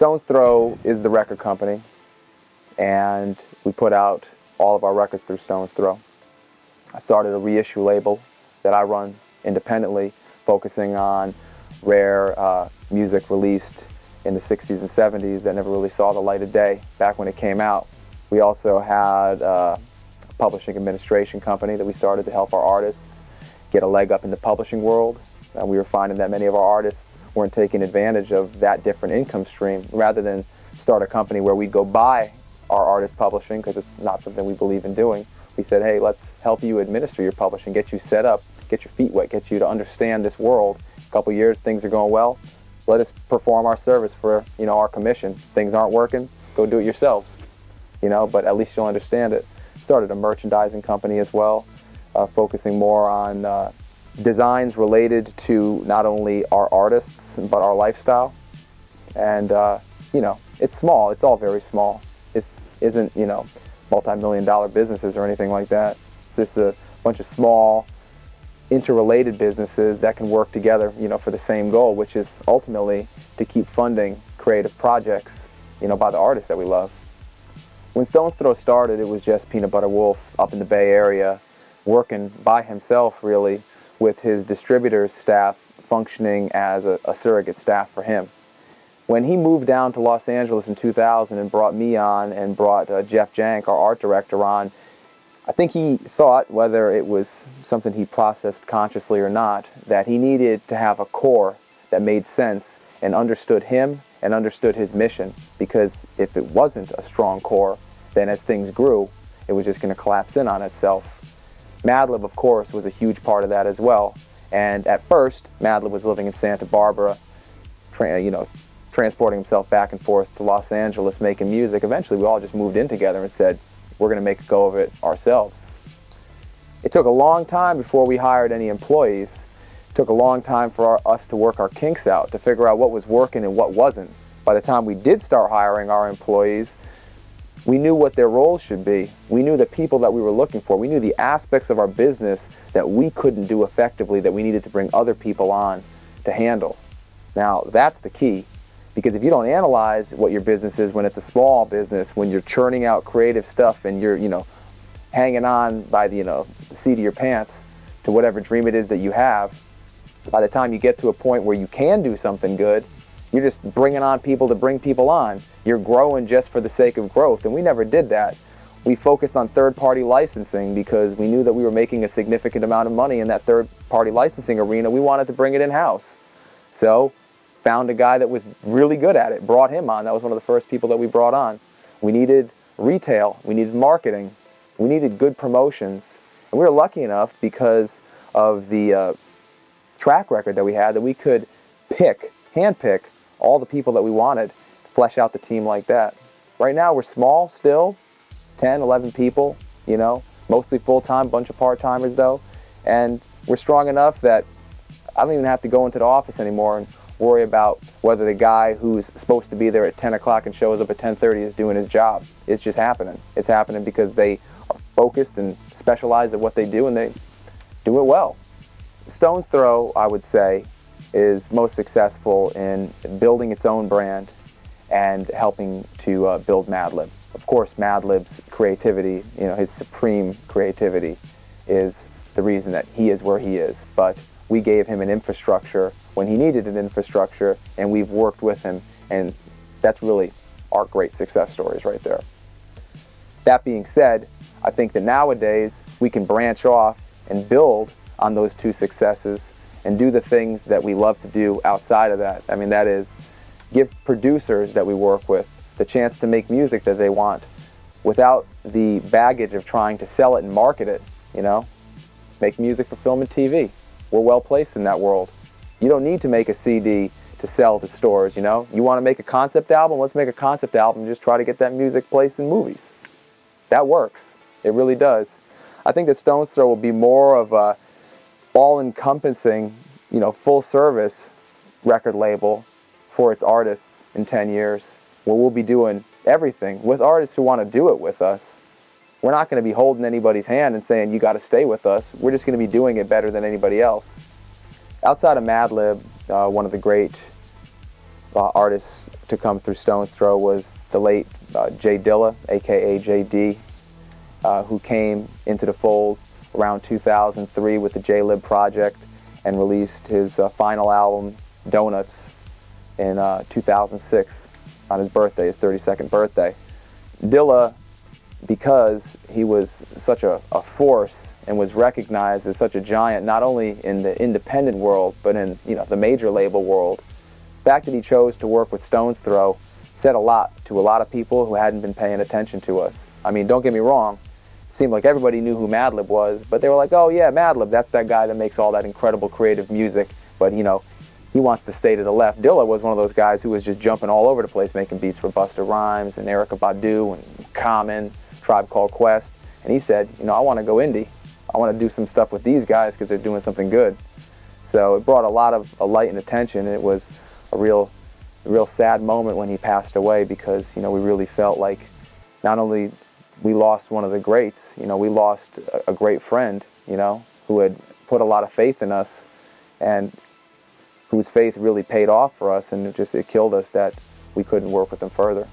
Stone's Throw is the record company, and we put out all of our records through Stone's Throw. I started a reissue label that I run independently, focusing on rare music released in the 60s and 70s that never really saw the light of day back when it came out. We also had a publishing administration company that we started to help our artists get a leg up in the publishing world. We were finding that many of our artists weren't taking advantage of that different income stream. Rather than start a company where we go buy our artist publishing, because it's not something we believe in doing, we said, hey, let's help you administer your publishing, get you set up, get your feet wet, get you to understand this world. A couple years, things are going well. Let us perform our service for, our commission. Things aren't working, go do it yourselves, but at least you'll understand it. Started a merchandising company as well, focusing more on designs related to not only our artists, but our lifestyle. And, it's small, it's all very small. It isn't, multi-million-dollar businesses or anything like that. It's just a bunch of small, interrelated businesses that can work together, for the same goal, which is ultimately to keep funding creative projects, by the artists that we love. When Stone's Throw started, it was just Peanut Butter Wolf up in the Bay Area, working by himself, really, with his distributor's staff functioning as a surrogate staff for him. When he moved down to Los Angeles in 2000 and brought me on and brought Jeff Jank, our art director, on, I think he thought, whether it was something he processed consciously or not, that he needed to have a core that made sense and understood him and understood his mission, because if it wasn't a strong core, then as things grew, it was just going to collapse in on itself. Madlib, of course, was a huge part of that as well. And at first, Madlib was living in Santa Barbara, transporting himself back and forth to Los Angeles, making music. Eventually, we all just moved in together and said, we're going to make a go of it ourselves. It took a long time before we hired any employees. It took a long time for us to work our kinks out, to figure out what was working and what wasn't. By the time we did start hiring our employees, we knew what their roles should be. We knew the people that we were looking for. We knew the aspects of our business that we couldn't do effectively, that we needed to bring other people on to handle. Now, that's the key. Because if you don't analyze what your business is when it's a small business, when you're churning out creative stuff and you're, hanging on by the seat of your pants to whatever dream it is that you have, by the time you get to a point where you can do something good, you're just bringing on people to bring people on. You're growing just for the sake of growth, and we never did that. We focused on third-party licensing because we knew that we were making a significant amount of money in that third-party licensing arena. We wanted to bring it in-house. So, found a guy that was really good at it, brought him on. That was one of the first people that we brought on. We needed retail, we needed marketing, we needed good promotions. And we were lucky enough, because of the track record that we had, that we could handpick all the people that we wanted to flesh out the team like that. Right now we're small still, 10, 11 people, mostly full-time, bunch of part-timers though. And we're strong enough that I don't even have to go into the office anymore and worry about whether the guy who's supposed to be there at 10 o'clock and shows up at 10:30 is doing his job. It's just happening. It's happening because they are focused and specialized at what they do, and they do it well. Stone's Throw, I would say, is most successful in building its own brand and helping to build Madlib. Of course, Madlib's creativity, his supreme creativity, is the reason that he is where he is. But we gave him an infrastructure when he needed an infrastructure, and we've worked with him, and that's really our great success stories right there. That being said, I think that nowadays we can branch off and build on those two successes and do the things that we love to do outside of that. I mean, that is, give producers that we work with the chance to make music that they want without the baggage of trying to sell it and market it, Make music for film and TV. We're well placed in that world. You don't need to make a CD to sell to stores, You want to make a concept album? Let's make a concept album and just try to get that music placed in movies. That works. It really does. I think that Stone's Throw will be more of a all-encompassing, full-service record label for its artists in 10 years, where we'll be doing everything with artists who want to do it with us. We're not going to be holding anybody's hand and saying, you got to stay with us. We're just going to be doing it better than anybody else. Outside of Madlib, one of the great artists to come through Stone's Throw was the late J Dilla, aka JD, who came into the fold around 2003 with the J-Lib project and released his final album, Donuts, in 2006 on his birthday, his 32nd birthday. Dilla, because he was such a force and was recognized as such a giant, not only in the independent world, but in the major label world, the fact that he chose to work with Stone's Throw said a lot to a lot of people who hadn't been paying attention to us. I mean, don't get me wrong, it seemed like everybody knew who Madlib was, but they were like, oh yeah, Madlib, that's that guy that makes all that incredible creative music, but he wants to stay to the left. Dilla was one of those guys who was just jumping all over the place, making beats for Busta Rhymes and Erykah Badu and Common, Tribe Called Quest, and he said, I want to go indie. I want to do some stuff with these guys because they're doing something good. So it brought a lot of light and attention, and it was a real sad moment when he passed away, because we really felt like not only we lost one of the greats, we lost a great friend, who had put a lot of faith in us, and whose faith really paid off for us, and it killed us that we couldn't work with him further.